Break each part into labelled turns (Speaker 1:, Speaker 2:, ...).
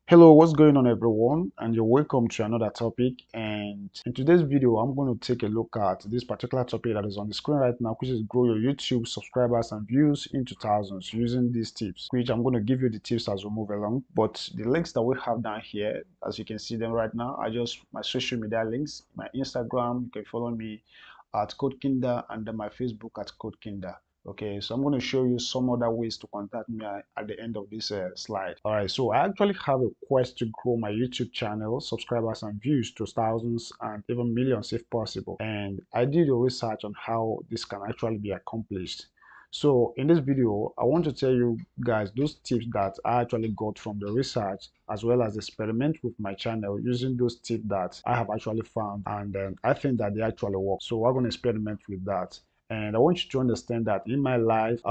Speaker 1: Hello, what's going on everyone, and you're welcome to another topic. And in today's video I'm going to take a look at this particular topic that is on the screen right now, which is grow your YouTube subscribers and views into thousands using these tips, which I'm going to give you the tips as we move along. But the links that we have down here, as you can see them right now, are just my social media links. My Instagram, you can follow me at CodeKinder, and then my Facebook at CodeKinder. Okay, so I'm going to show you some other ways to contact me at the end of this slide. All right, so I actually have a quest to grow my YouTube channel subscribers and views to thousands and even millions if possible. And I did a research on how this can actually be accomplished. So in this video, I want to tell you guys those tips that I actually got from the research, as well as experiment with my channel using those tips that I have actually found, and I think that they actually work. So we're going to experiment with that. And I want you to understand that in my life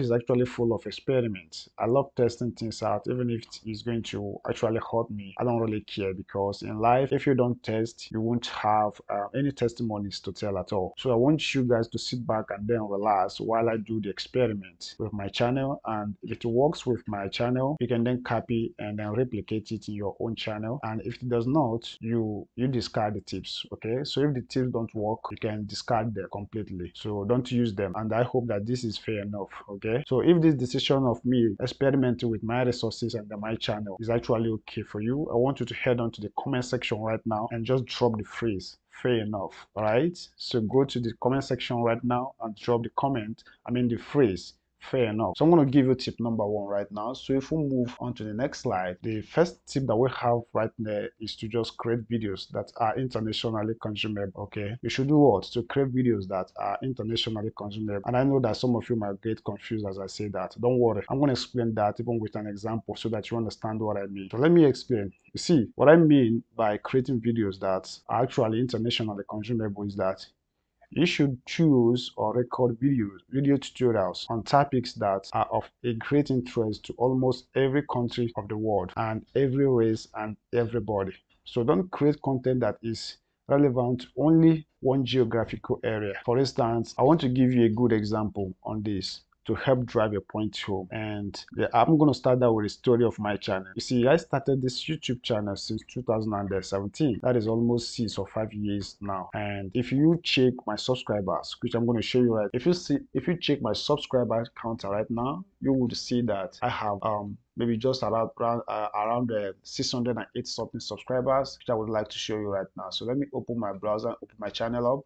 Speaker 1: is actually full of experiments. I love testing things out, even if it is going to actually hurt me. I don't really care, because in life, if you don't test, you won't have any testimonies to tell at all. So I want you guys to sit back and then relax while I do the experiment with my channel. And if it works with my channel, you can then copy and then replicate it in your own channel. And if it does not, you discard the tips. Okay, so if the tips don't work, you can discard them completely. So don't use them, and I hope that this is fair enough. Okay, so if this decision of me experimenting with my resources and my channel is actually okay for you, I want you to head on to the comment section right now and just drop the phrase fair enough. All right, so go to the comment section right now and drop the phrase fair enough. So I'm going to give you tip number one right now. So if we move on to the next slide, the first tip that we have right there is to just create videos that are internationally consumable. Okay, you should do what? To create videos that are internationally consumable. And I know that some of you might get confused as I say that. Don't worry, I'm going to explain that even with an example so that you understand what I mean. So let me explain. You see, what I mean by creating videos that are actually internationally consumable is that you should choose or record video tutorials on topics that are of a great interest to almost every country of the world and every race and everybody. So don't create content that is relevant to only one geographical area. For instance, I want to give you a good example on this to help drive your point home. And I'm going to start that with a story of my channel. You see, I started this YouTube channel since 2017. That is almost 6 or 5 years now. And if you check my subscribers, which I'm going to show you right, if you check my subscriber counter right now, you would see that I have maybe just around 608 something subscribers, which I would like to show you right now. So let me open my browser, open my channel up.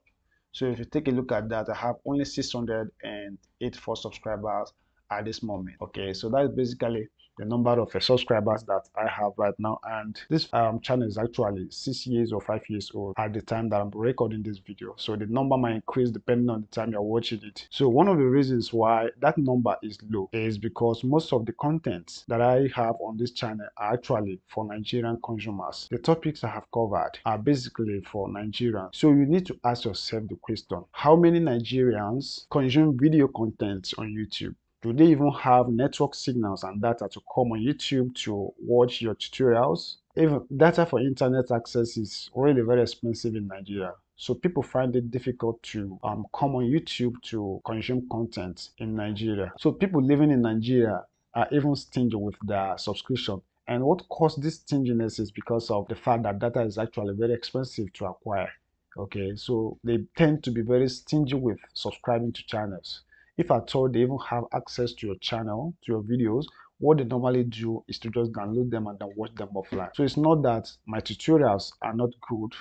Speaker 1: So if you take a look at that, I have only 684 subscribers at this moment. Okay, so that's basically the number of subscribers that I have right now. And this channel is actually 6 years or 5 years old at the time that I'm recording this video. So the number might increase depending on the time you're watching it. So one of the reasons why that number is low is because most of the content that I have on this channel are actually for Nigerian consumers. The topics I have covered are basically for Nigerians. So you need to ask yourself the question, how many Nigerians consume video content on YouTube? Do they even have network signals and data to come on YouTube to watch your tutorials? Even data for internet access is really very expensive in Nigeria. So people find it difficult to come on YouTube to consume content in Nigeria. So people living in Nigeria are even stingy with their subscription. And what caused this stinginess is because of the fact that data is actually very expensive to acquire. Okay, so they tend to be very stingy with subscribing to channels. If at all they even have access to your channel, to your videos, what they normally do is to just download them and then watch them offline. So it's not that my tutorials are not good.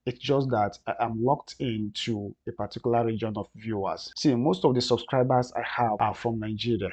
Speaker 1: It's just that I am locked into a particular region of viewers. See, most of the subscribers I have are from Nigeria.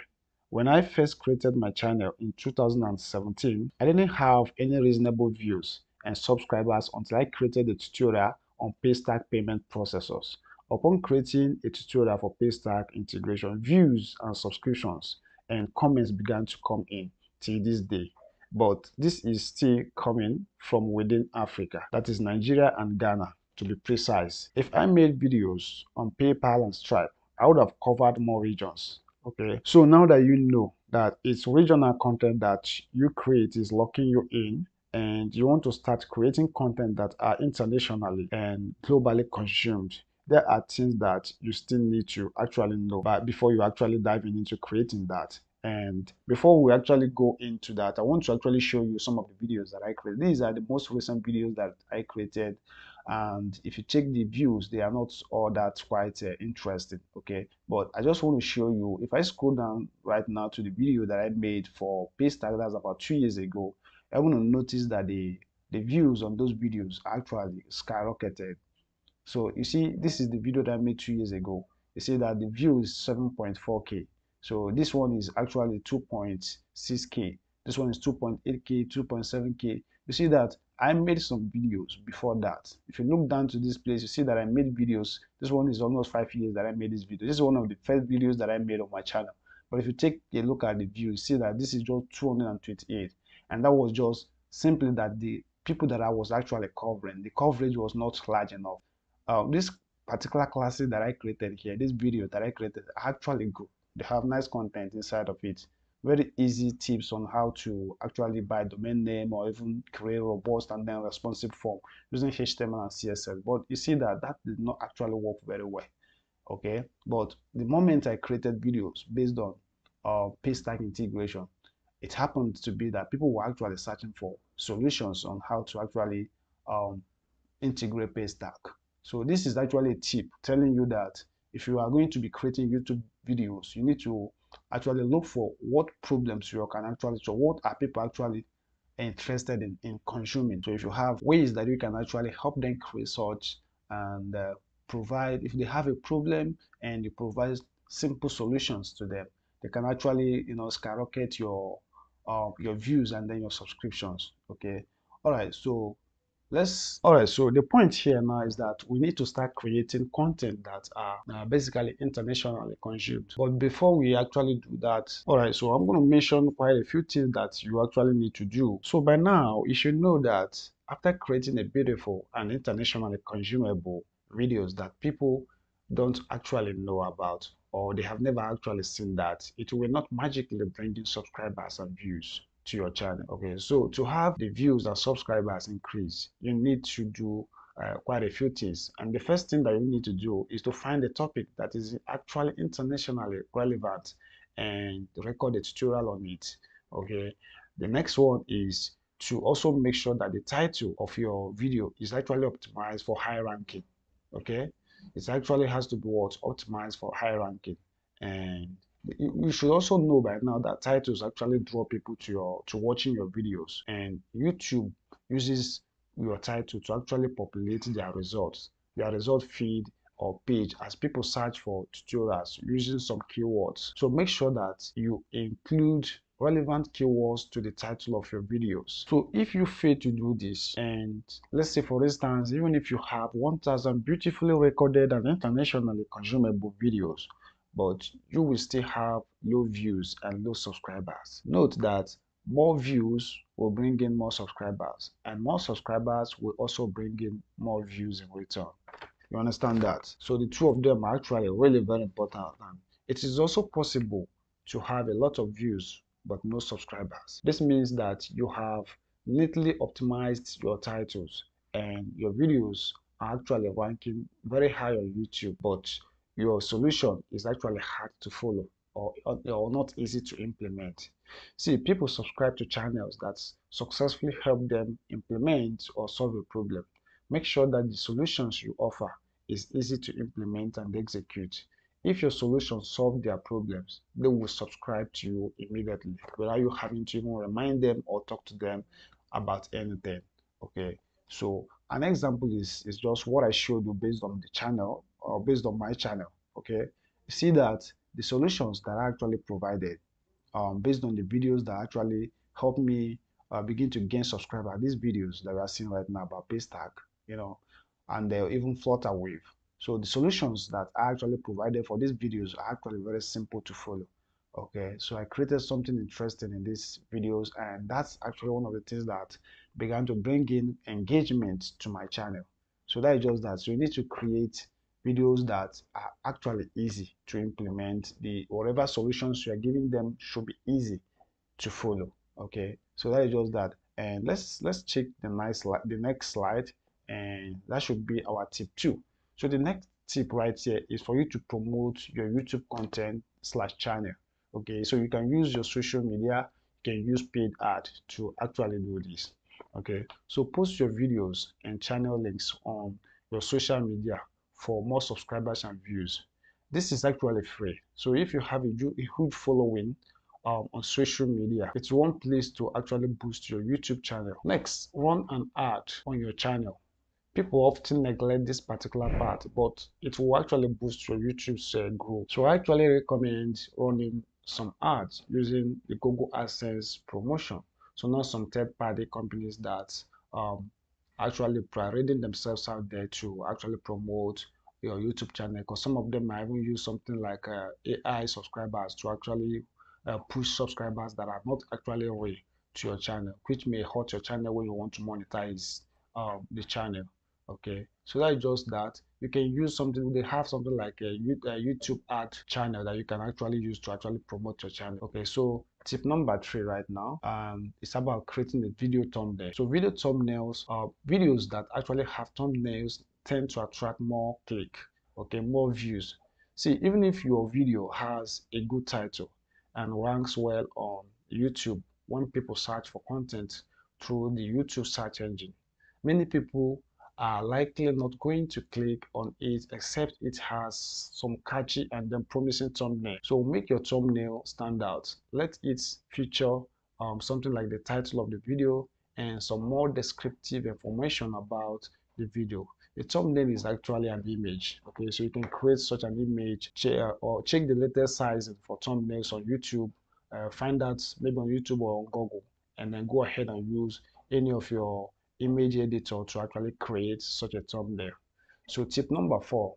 Speaker 1: When I first created my channel in 2017, I didn't have any reasonable views and subscribers until I created a tutorial on Paystack payment processors. Upon creating a tutorial for Paystack integration, views and subscriptions and comments began to come in till this day. But this is still coming from within Africa, that is Nigeria and Ghana to be precise. If I made videos on PayPal and Stripe, I would have covered more regions. Okay, so now that you know that it's regional content that you create is locking you in, and you want to start creating content that are internationally and globally consumed, there are things that you still need to actually know but before you actually dive into creating that. And before we actually go into that, I want to actually show you some of the videos that I created. These are the most recent videos that I created, and if you check the views, they are not all that quite interesting, okay? But I just want to show you, if I scroll down right now to the video that I made for Paystack, that's about 2 years ago, I want to notice that the views on those videos actually skyrocketed. So you see, this is the video that I made 2 years ago. You see that the view is 7.4K. So this one is actually 2.6K. This one is 2.8K, 2.7K. You see that I made some videos before that. If you look down to this place, you see that I made videos. This one is almost 5 years that I made this video. This is one of the first videos that I made on my channel. But if you take a look at the view, you see that this is just 228. And that was just simply that the people that I was actually covering, the coverage was not large enough. This particular classes that I created here, this video that I created, are actually good. They have nice content inside of it. Very easy tips on how to actually buy domain name or even create robust and then responsive form using HTML and CSS. But you see that that did not actually work very well. Okay, but the moment I created videos based on Paystack integration, it happened to be that people were actually searching for solutions on how to actually um, integrate Paystack. So this is actually a tip telling you that if you are going to be creating YouTube videos, you need to actually look for what problems you can actually, so what are people actually interested in consuming. So if you have ways that you can actually help them create search and provide, if they have a problem and you provide simple solutions to them, they can actually, skyrocket your views and then your subscriptions. Okay. All right. So all right, so the point here now is that we need to start creating content that are basically internationally consumed. But before we actually do that, all right, so I'm going to mention quite a few things that you actually need to do. So by now you should know that after creating a beautiful and internationally consumable videos that people don't actually know about, or they have never actually seen, that it will not magically bring in subscribers and views to your channel. Okay, so to have the views and subscribers increase, you need to do quite a few things. And the first thing that you need to do is to find a topic that is actually internationally relevant and record a tutorial on it. Okay, the next one is to also make sure that the title of your video is actually optimized for high ranking. Okay, it actually has to be what optimized for high ranking. And you should also know by now that titles actually draw people to watching your videos, and YouTube uses your title to actually populate their result feed or page as people search for tutorials using some keywords. So make sure that you include relevant keywords to the title of your videos. So if you fail to do this, and let's say for instance, even if you have 1,000 beautifully recorded and internationally consumable videos, but you will still have low views and low subscribers, note that more views will bring in more subscribers, and more subscribers will also bring in more views in return. You understand that? So the two of them are actually really very important. And it is also possible to have a lot of views but no subscribers. This means that you have neatly optimized your titles and your videos are actually ranking very high on YouTube, but your solution is actually hard to follow, or not easy to implement. See, people subscribe to channels that successfully help them implement or solve a problem. Make sure that the solutions you offer is easy to implement and execute. If your solution solves their problems, they will subscribe to you immediately without you having to even remind them or talk to them about anything. Okay, so an example is just what I showed you based on the channel, or based on my channel. Okay, you see that the solutions that I actually provided, based on the videos that actually help me begin to gain subscribers. These videos that we are seeing right now about Paystack, and even Flutterwave. So the solutions that I actually provided for these videos are actually very simple to follow. Okay, so I created something interesting in these videos, and that's actually one of the things that began to bring in engagement to my channel. So that is just that. So you need to create videos that are actually easy to implement. The whatever solutions you are giving them should be easy to follow. Okay, so that is just that. And let's check the next slide, and that should be our tip 2. So the next tip right here is for you to promote your YouTube content slash channel. Okay, so you can use your social media, you can use paid ad to actually do this. Okay, so post your videos and channel links on your social media for more subscribers and views. This is actually free. So if you have a huge following on social media, it's one place to actually boost your YouTube channel. Next, run an ad on your channel. People often neglect this particular part, but it will actually boost your YouTube's growth. So I actually recommend running some ads using the Google AdSense promotion. So not some third-party companies that actually parading themselves out there to actually promote your YouTube channel, because some of them might even use something like AI subscribers to actually push subscribers that are not actually real to your channel, which may hurt your channel when you want to monetize the channel. Okay, so that's just that. You can use something, they have something like a YouTube ad channel that you can actually use to actually promote your channel. Okay, so tip number 3 right now, it's about creating a video thumbnail. So video thumbnails are videos that actually have thumbnails tend to attract more click, okay, more views. See, even if your video has a good title and ranks well on YouTube, when people search for content through the YouTube search engine, many people are likely not going to click on it except it has some catchy and then promising thumbnail. So make your thumbnail stand out. Let it feature something like the title of the video and some more descriptive information about the video. The thumbnail is actually an image. Okay, so you can create such an image or check the latest sizing for thumbnails on YouTube. Find out maybe on YouTube or on Google, and then go ahead and use any of your image editor to actually create such a thumbnail. So tip number 4,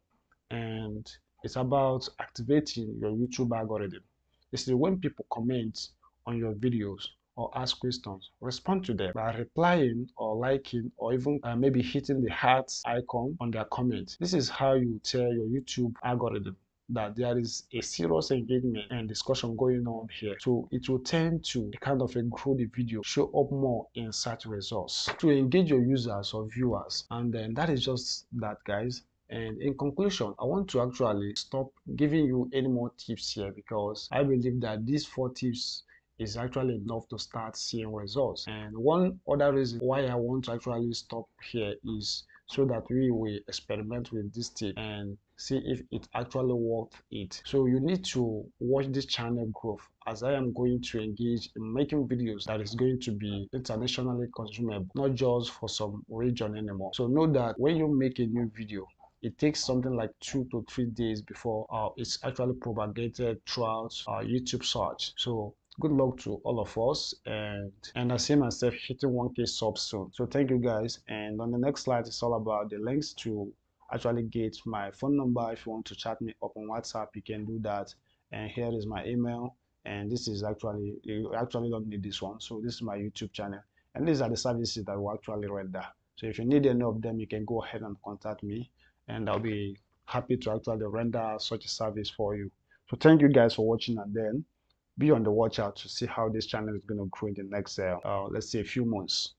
Speaker 1: and it's about activating your YouTube algorithm. This is when people comment on your videos or ask questions, respond to them by replying or liking or even maybe hitting the heart icon on their comment. This is how you tell your YouTube algorithm that there is a serious engagement and discussion going on here. So it will tend to kind of grow the video, show up more in search results to engage your users or viewers. And then that is just that, guys. And in conclusion, I want to actually stop giving you any more tips here, because I believe that these 4 tips is actually enough to start seeing results. And one other reason why I want to actually stop here is so that we will experiment with this tip and see if it actually worth it. So you need to watch this channel growth, as I am going to engage in making videos that is going to be internationally consumable, not just for some region anymore. So know that when you make a new video, it takes something like 2 to 3 days before it's actually propagated throughout YouTube search. So good luck to all of us, and I see myself hitting 1K subs soon. So thank you guys, and on the next slide it's all about the links to actually get my phone number. If you want to chat me up on WhatsApp, you can do that, and here is my email, and this is actually, you actually don't need this one. So this is my YouTube channel, and these are the services that will actually render. So if you need any of them, you can go ahead and contact me, and I'll be happy to actually render such a service for you. So thank you guys for watching, and then be on the watch out to see how this channel is going to grow in the next let's say a few months.